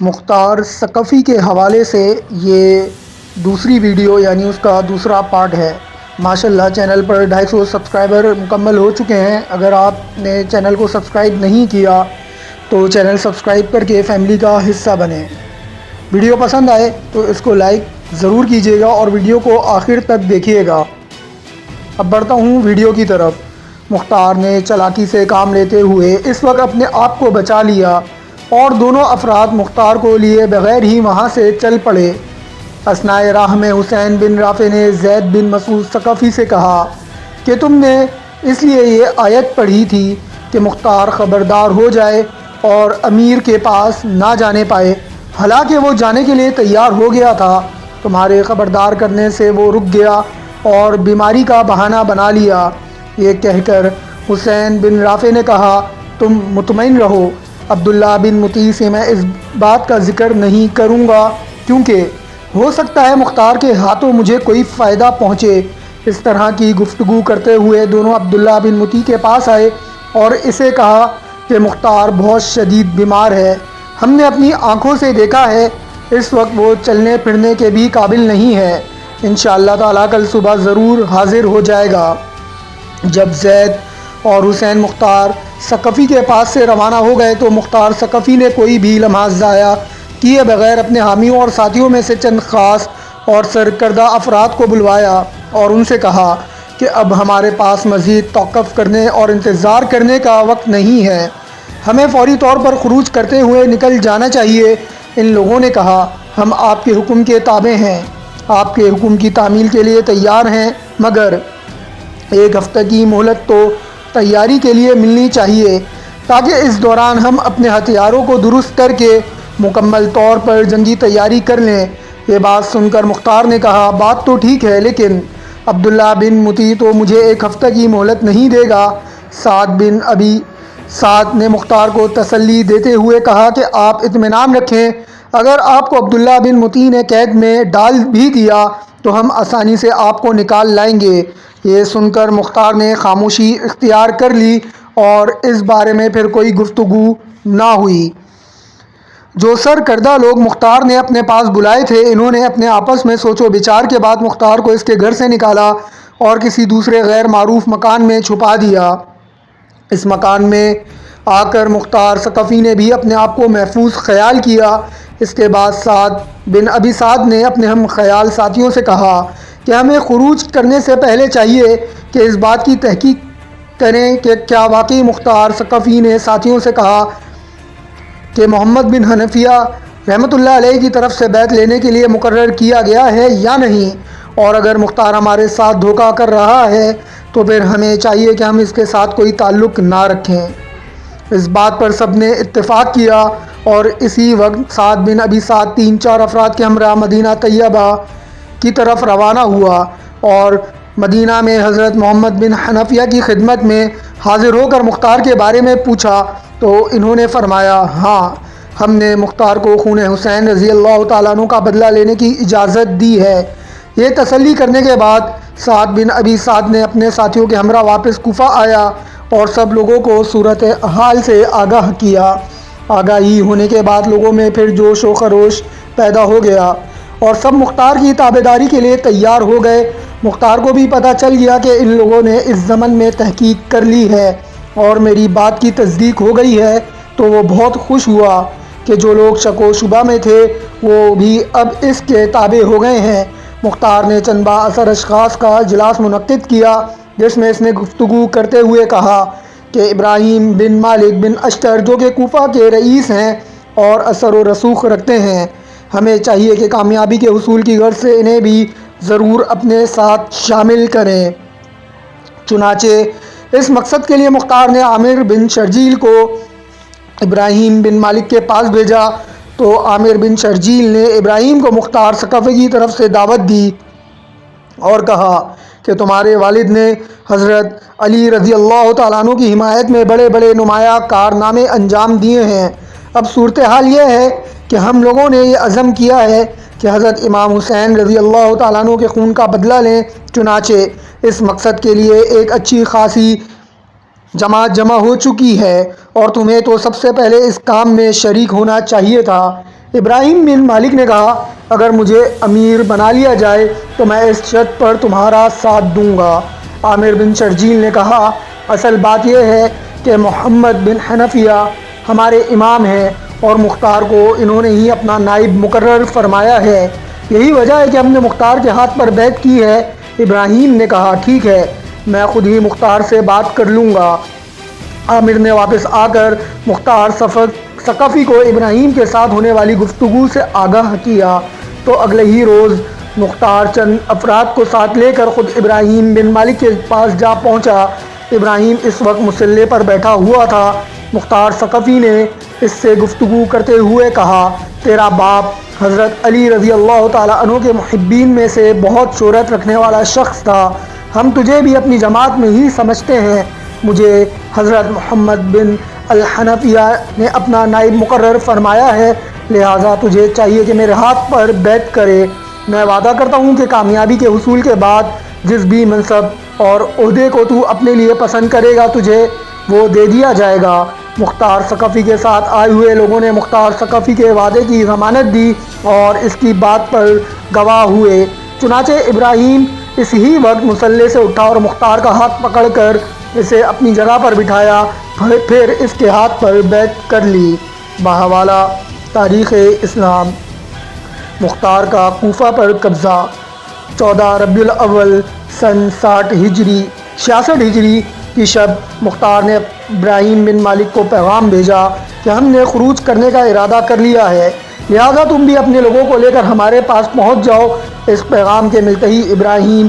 مختار ثقفی کے حوالے سے یہ دوسری ویڈیو یعنی اس کا دوسرا پارٹ ہے۔ ماشاءاللہ چینل پر 250 سبسکرائبر مکمل ہو چکے ہیں۔ اگر آپ نے چینل کو سبسکرائب نہیں کیا تو چینل سبسکرائب کر کے فیملی کا حصہ بنیں۔ ویڈیو پسند آئے تو اس کو لائک ضرور کیجیے گا اور ویڈیو کو آخر تک دیکھیے گا۔ اب بڑھتا ہوں ویڈیو کی طرف۔ مختار نے چالاکی سے کام لیتے ہوئے اس وقت اپنے آپ کو بچا لیا اور دونوں افراد مختار کو لیے بغیر ہی وہاں سے چل پڑے۔ اثناء راہ میں حسین بن رافع نے زید بن مسعود ثقفی سے کہا کہ تم نے اس لیے یہ آیت پڑھی تھی کہ مختار خبردار ہو جائے اور امیر کے پاس نہ جانے پائے، حالانکہ وہ جانے کے لیے تیار ہو گیا تھا۔ تمہارے خبردار کرنے سے وہ رک گیا اور بیماری کا بہانہ بنا لیا۔ یہ کہہ کر حسین بن رافع نے کہا تم مطمئن رہو، عبداللہ بن مطیع سے میں اس بات کا ذکر نہیں کروں گا کیونکہ ہو سکتا ہے مختار کے ہاتھوں مجھے کوئی فائدہ پہنچے۔ اس طرح کی گفتگو کرتے ہوئے دونوں عبداللہ بن مطیع کے پاس آئے اور اسے کہا کہ مختار بہت شدید بیمار ہے، ہم نے اپنی آنکھوں سے دیکھا ہے، اس وقت وہ چلنے پھرنے کے بھی قابل نہیں ہے، انشاءاللہ تعالیٰ کل صبح ضرور حاضر ہو جائے گا۔ جب زید اور حسین مختار ثقفی کے پاس سے روانہ ہو گئے تو مختار ثقفی نے کوئی بھی لمحہ ضائع کیے بغیر اپنے حامیوں اور ساتھیوں میں سے چند خاص اور سرکردہ افراد کو بلوایا اور ان سے کہا کہ اب ہمارے پاس مزید توقف کرنے اور انتظار کرنے کا وقت نہیں ہے، ہمیں فوری طور پر خروج کرتے ہوئے نکل جانا چاہیے۔ ان لوگوں نے کہا ہم آپ کے حکم کے تابع ہیں، آپ کے حکم کی تعمیل کے لیے تیار ہیں، مگر ایک ہفتہ کی مہلت تو تیاری کے لیے ملنی چاہیے تاکہ اس دوران ہم اپنے ہتھیاروں کو درست کر کے مکمل طور پر جنگی تیاری کر لیں۔ یہ بات سن کر مختار نے کہا بات تو ٹھیک ہے لیکن عبداللہ بن مطیع تو مجھے ایک ہفتہ کی مہلت نہیں دے گا۔ سعد بن ابی سعد نے مختار کو تسلی دیتے ہوئے کہا کہ آپ اطمینان رکھیں، اگر آپ کو عبداللہ بن مطیع نے قید میں ڈال بھی دیا تو ہم آسانی سے آپ کو نکال لائیں گے۔ یہ سن کر مختار نے خاموشی اختیار کر لی اور اس بارے میں پھر کوئی گفتگو نہ ہوئی۔ جو سرکردہ لوگ مختار نے اپنے پاس بلائے تھے انہوں نے اپنے آپس میں سوچ و بچار کے بعد مختار کو اس کے گھر سے نکالا اور کسی دوسرے غیر معروف مکان میں چھپا دیا۔ اس مکان میں آ کر مختار ثقفی نے بھی اپنے آپ کو محفوظ خیال کیا۔ اس کے بعد سعد بن ابی سعد نے اپنے ہم خیال ساتھیوں سے کہا کہ ہمیں خروج کرنے سے پہلے چاہیے کہ اس بات کی تحقیق کریں کہ کیا واقعی مختار ثقفی نے ساتھیوں سے کہا کہ محمد بن حنفیہ رحمۃ اللہ علیہ کی طرف سے بیعت لینے کے لیے مقرر کیا گیا ہے یا نہیں، اور اگر مختار ہمارے ساتھ دھوکہ کر رہا ہے تو پھر ہمیں چاہیے کہ ہم اس کے ساتھ کوئی تعلق نہ رکھیں۔ اس بات پر سب نے اتفاق کیا اور اسی وقت سعد بن ابی سعد 3-4 افراد کے ہمراہ مدینہ طیبہ کی طرف روانہ ہوا اور مدینہ میں حضرت محمد بن حنفیہ کی خدمت میں حاضر ہو کر مختار کے بارے میں پوچھا تو انہوں نے فرمایا ہاں، ہم نے مختار کو خون حسین رضی اللہ تعالیٰ عنہ کا بدلہ لینے کی اجازت دی ہے۔ یہ تسلی کرنے کے بعد سعد بن ابی سعد نے اپنے ساتھیوں کے ہمراہ واپس کوفہ آیا اور سب لوگوں کو صورت حال سے آگاہ کیا۔ آگاہی ہونے کے بعد لوگوں میں پھر جوش و خروش پیدا ہو گیا اور سب مختار کی تابعداری کے لیے تیار ہو گئے۔ مختار کو بھی پتہ چل گیا کہ ان لوگوں نے اس ضمن میں تحقیق کر لی ہے اور میری بات کی تصدیق ہو گئی ہے، تو وہ بہت خوش ہوا کہ جو لوگ شک و شبہ میں تھے وہ بھی اب اس کے تابع ہو گئے ہیں۔ مختار نے چند بااثر اشخاص کا اجلاس منعقد کیا جس میں اس نے گفتگو کرتے ہوئے کہا کہ ابراہیم بن مالک بن اشتر جو کہ کوفہ کے رئیس ہیں اور اثر و رسوخ رکھتے ہیں، ہمیں چاہیے کہ کامیابی کے حصول کی غرض سے انہیں بھی ضرور اپنے ساتھ شامل کریں۔ چنانچہ اس مقصد کے لیے مختار نے عامر بن شرجیل کو ابراہیم بن مالک کے پاس بھیجا تو عامر بن شرجیل نے ابراہیم کو مختار ثقفی کی طرف سے دعوت دی اور کہا کہ تمہارے والد نے حضرت علی رضی اللہ تعالیٰ عنہ کی حمایت میں بڑے بڑے نمایاں کارنامے انجام دیے ہیں۔ اب صورتحال یہ ہے کہ ہم لوگوں نے یہ عزم کیا ہے کہ حضرت امام حسین رضی اللہ تعالیٰ عنہ کے خون کا بدلہ لیں، چنانچہ اس مقصد کے لیے ایک اچھی خاصی جماعت جمع ہو چکی ہے اور تمہیں تو سب سے پہلے اس کام میں شریک ہونا چاہیے تھا۔ ابراہیم بن مالک نے کہا اگر مجھے امیر بنا لیا جائے تو میں اس شرط پر تمہارا ساتھ دوں گا۔ عامر بن شرجیل نے کہا اصل بات یہ ہے کہ محمد بن حنفیہ ہمارے امام ہیں اور مختار کو انہوں نے ہی اپنا نائب مقرر فرمایا ہے، یہی وجہ ہے کہ ہم نے مختار کے ہاتھ پر بیعت کی ہے۔ ابراہیم نے کہا ٹھیک ہے، میں خود ہی مختار سے بات کر لوں گا۔ عامر نے واپس آ کر مختار ثقفی کو ابراہیم کے ساتھ ہونے والی گفتگو سے آگاہ کیا تو اگلے ہی روز مختار چند افراد کو ساتھ لے کر خود ابراہیم بن مالک کے پاس جا پہنچا۔ ابراہیم اس وقت مصلے پر بیٹھا ہوا تھا۔ مختار ثقفی نے اس سے گفتگو کرتے ہوئے کہا تیرا باپ حضرت علی رضی اللہ تعالیٰ عنہ کے محبین میں سے بہت شہرت رکھنے والا شخص تھا، ہم تجھے بھی اپنی جماعت میں ہی سمجھتے ہیں، مجھے حضرت محمد بن الحنفیہ نے اپنا نائب مقرر فرمایا ہے، لہٰذا تجھے چاہیے کہ میرے ہاتھ پر بیعت کرے۔ میں وعدہ کرتا ہوں کہ کامیابی کے حصول کے بعد جس بھی منصب اور عہدے کو تو اپنے لیے پسند کرے گا تجھے وہ دے دیا جائے گا۔ مختار ثقفی کے ساتھ آئے ہوئے لوگوں نے مختار ثقفی کے وعدے کی ضمانت دی اور اس کی بات پر گواہ ہوئے۔ چنانچہ ابراہیم اس ہی وقت مصلے سے اٹھا اور مختار کا ہاتھ پکڑ کر اسے اپنی جگہ پر بٹھایا، پھر اس کے ہاتھ پر بیعت کر لی۔ بحوالہ تاریخ اسلام مختار کا کوفہ پر قبضہ 14 ربیع الاول سن 60 ہجری 66 ہجری کی شب مختار نے ابراہیم بن مالک کو پیغام بھیجا کہ ہم نے خروج کرنے کا ارادہ کر لیا ہے، لہذا تم بھی اپنے لوگوں کو لے کر ہمارے پاس پہنچ جاؤ۔ اس پیغام کے ملتے ہی ابراہیم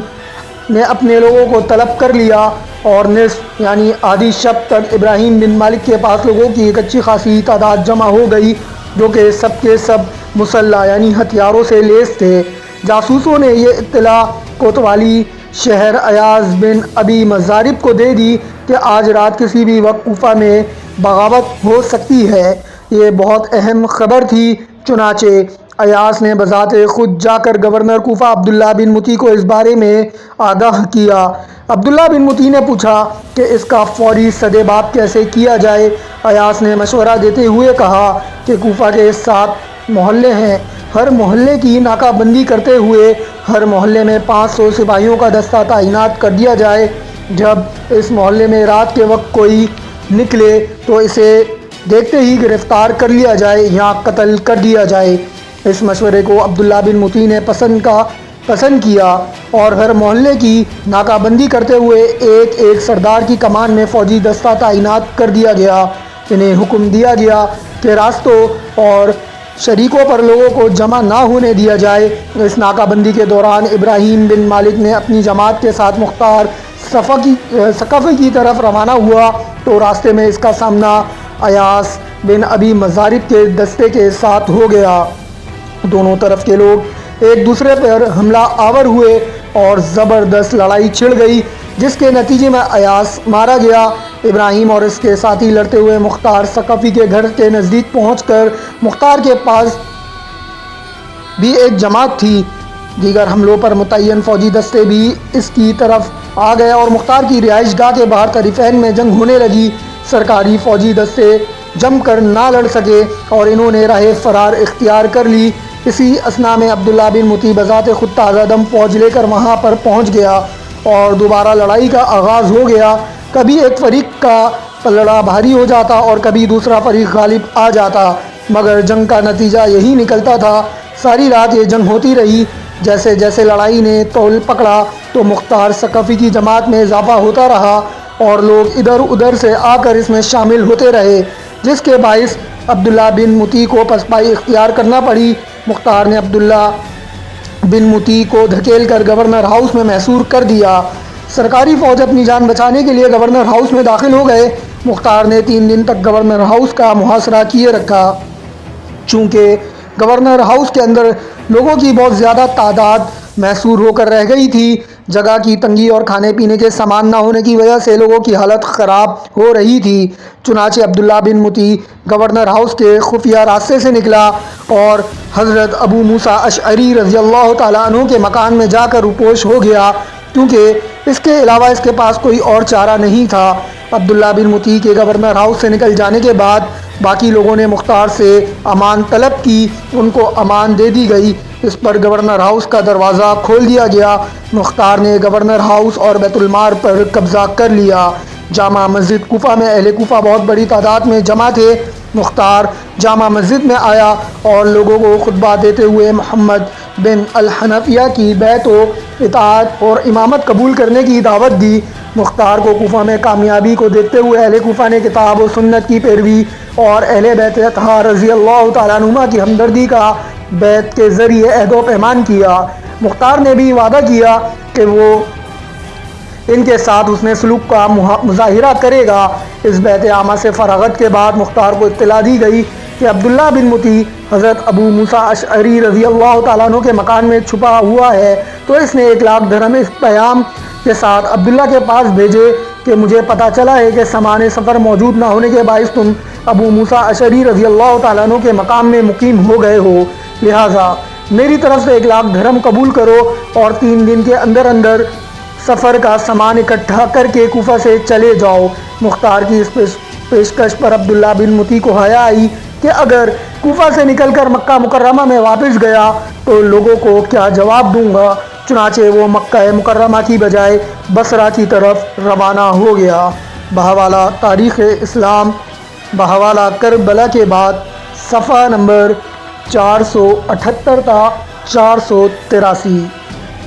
نے اپنے لوگوں کو طلب کر لیا اور نصف یعنی آدھی شب تک ابراہیم بن مالک کے پاس لوگوں کی ایک اچھی خاصی تعداد جمع ہو گئی جو کہ سب کے سب مسلح یعنی ہتھیاروں سے لیس تھے۔ جاسوسوں نے یہ اطلاع کوتوالی شہر ایاز بن ابی مزارب کو دے دی کہ آج رات کسی بھی وقت کوفہ میں بغاوت ہو سکتی ہے۔ یہ بہت اہم خبر تھی، چنانچہ ایاس نے بذات خود جا کر گورنر کوفہ عبداللہ بن مطیع کو اس بارے میں آگاہ کیا۔ عبداللہ بن مطیع نے پوچھا کہ اس کا فوری سدباب کیسے کیا جائے۔ ایاس نے مشورہ دیتے ہوئے کہا کہ کوفہ کے 7 محلے ہیں، ہر محلے کی ناکہ بندی کرتے ہوئے ہر محلے میں 500 سپاہیوں کا دستہ تعینات کر دیا جائے، جب اس محلے میں رات کے وقت کوئی نکلے تو اسے دیکھتے ہی گرفتار کر لیا جائے یا قتل کر دیا جائے۔ اس مشورے کو عبداللہ بن مطیع نے پسند کیا اور ہر محلے کی ناکہ بندی کرتے ہوئے ایک ایک سردار کی کمان میں فوجی دستہ تعینات کر دیا گیا۔ انہیں حکم دیا گیا کہ راستوں اور شریکوں پر لوگوں کو جمع نہ ہونے دیا جائے۔ اس ناکہ بندی کے دوران ابراہیم بن مالک نے اپنی جماعت کے ساتھ مختار ثقفی کی طرف روانہ ہوا تو راستے میں اس کا سامنا ایاس بن ابی مزارب کے دستے کے ساتھ ہو گیا۔ دونوں طرف کے لوگ ایک دوسرے پر حملہ آور ہوئے اور زبردست لڑائی چھڑ گئی جس کے نتیجے میں ایاس مارا گیا۔ ابراہیم اور اس کے ساتھی لڑتے ہوئے مختار ثقفی کے گھر کے نزدیک پہنچ کر مختار کے پاس بھی ایک جماعت تھی، دیگر حملوں پر متعین فوجی دستے بھی اس کی طرف آ گئے اور مختار کی رہائش گاہ کے باہر طریفین میں جنگ ہونے لگی۔ سرکاری فوجی دستے جم کر نہ لڑ سکے اور انہوں نے راہ فرار اختیار کر لی۔ اسی اثنا میں عبداللہ بن مطیع بذات خود تازہ دم فوج لے کر وہاں پر پہنچ گیا اور دوبارہ لڑائی کا آغاز ہو گیا۔ کبھی ایک فریق کا پلڑا بھاری ہو جاتا اور کبھی دوسرا فریق غالب آ جاتا، مگر جنگ کا نتیجہ یہی نکلتا تھا۔ ساری رات یہ جنگ ہوتی رہی۔ جیسے جیسے لڑائی نے طول پکڑا تو مختار ثقفی کی جماعت میں اضافہ ہوتا رہا اور لوگ ادھر ادھر سے آ کر اس میں شامل ہوتے رہے، جس کے باعث عبداللہ بن مطیع کو پسپائی اختیار کرنا پڑی۔ مختار نے عبداللہ بن مطیع کو دھکیل کر گورنر ہاؤس میں محصور کر دیا۔ سرکاری فوج اپنی جان بچانے کے لیے گورنر ہاؤس میں داخل ہو گئے۔ مختار نے 3 دن تک گورنر ہاؤس کا محاصرہ کیے رکھا۔ چونکہ گورنر ہاؤس کے اندر لوگوں کی بہت زیادہ تعداد محصور ہو کر رہ گئی تھی، جگہ کی تنگی اور کھانے پینے کے سامان نہ ہونے کی وجہ سے لوگوں کی حالت خراب ہو رہی تھی۔ چنانچہ عبداللہ بن مطیع گورنر ہاؤس کے خفیہ راستے سے نکلا اور حضرت ابو موسیٰ اشعری رضی اللہ تعالیٰ عنہ کے مکان میں جا کر روپوش ہو گیا، کیونکہ اس کے علاوہ اس کے پاس کوئی اور چارہ نہیں تھا۔ عبداللہ بن مطیع کے گورنر ہاؤس سے نکل جانے کے بعد باقی لوگوں نے مختار سے امان طلب کی، ان کو امان دے دی گئی۔ اس پر گورنر ہاؤس کا دروازہ کھول دیا گیا۔ مختار نے گورنر ہاؤس اور بیت المال پر قبضہ کر لیا۔ جامع مسجد کوفہ میں اہل کوفہ بہت بڑی تعداد میں جمع تھے۔ مختار جامع مسجد میں آیا اور لوگوں کو خطبہ دیتے ہوئے محمد بن الحنفیہ کی بیعت و اطاعت اور امامت قبول کرنے کی دعوت دی۔ مختار کو کوفہ میں کامیابی کو دیکھتے ہوئے اہل کوفہ نے کتاب و سنت کی پیروی اور اہل بیت اطہار رضی اللہ تعالیٰ عنہما کی ہمدردی کا بیعت کے ذریعے عہد و پیمان کیا۔ مختار نے بھی وعدہ کیا کہ وہ ان کے ساتھ حسن سلوک کا مظاہرہ کرے گا۔ اس بیعت عامہ سے فراغت کے بعد مختار کو اطلاع دی گئی کہ عبداللہ بن مطیع حضرت ابو موسیٰ اشعری رضی اللہ تعالیٰ عنہ کے مکان میں چھپا ہوا ہے، تو اس نے 1,00,000 درہم اس پیام کے ساتھ عبداللہ کے پاس بھیجے کہ مجھے پتہ چلا ہے کہ سامان سفر موجود نہ ہونے کے باعث تم ابو موسیٰ اشعری رضی اللہ تعالیٰ عنہ کے مقام میں مقیم ہو گئے ہو، لہٰذا میری طرف سے 1,00,000 درہم قبول کرو اور 3 دن کے اندر اندر سفر کا سامان اکٹھا کر کے کوفہ سے چلے جاؤ۔ مختار کی اس پیشکش پر عبداللہ بن مطیع کو حیا آئی کہ اگر کوفہ سے نکل کر مکہ مکرمہ میں واپس گیا تو لوگوں کو کیا جواب دوں گا، چنانچہ وہ مکہ مکرمہ کی بجائے بصرہ کی طرف روانہ ہو گیا۔ بحوالہ تاریخ اسلام، بحوالہ کربلا کے بعد، صفحہ نمبر 478 تا 483۔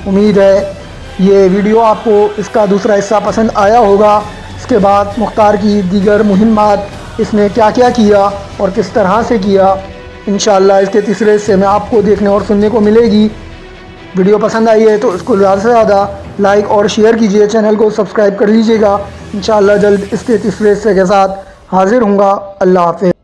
امید ہے یہ ویڈیو آپ کو اس کا دوسرا حصہ پسند آیا ہوگا۔ اس کے بعد مختار کی دیگر مہمات، اس نے کیا کیا کیا اور کس طرح سے کیا، انشاءاللہ اس کے تیسرے حصے میں آپ کو دیکھنے اور سننے کو ملے گی۔ ویڈیو پسند آئی ہے تو اس کو زیادہ سے زیادہ لائک اور شیئر کیجئے، چینل کو سبسکرائب کر لیجئے گا۔ انشاءاللہ جلد اس کے تیسرے حصے کے ساتھ حاضر ہوں گا۔ اللہ حافظ۔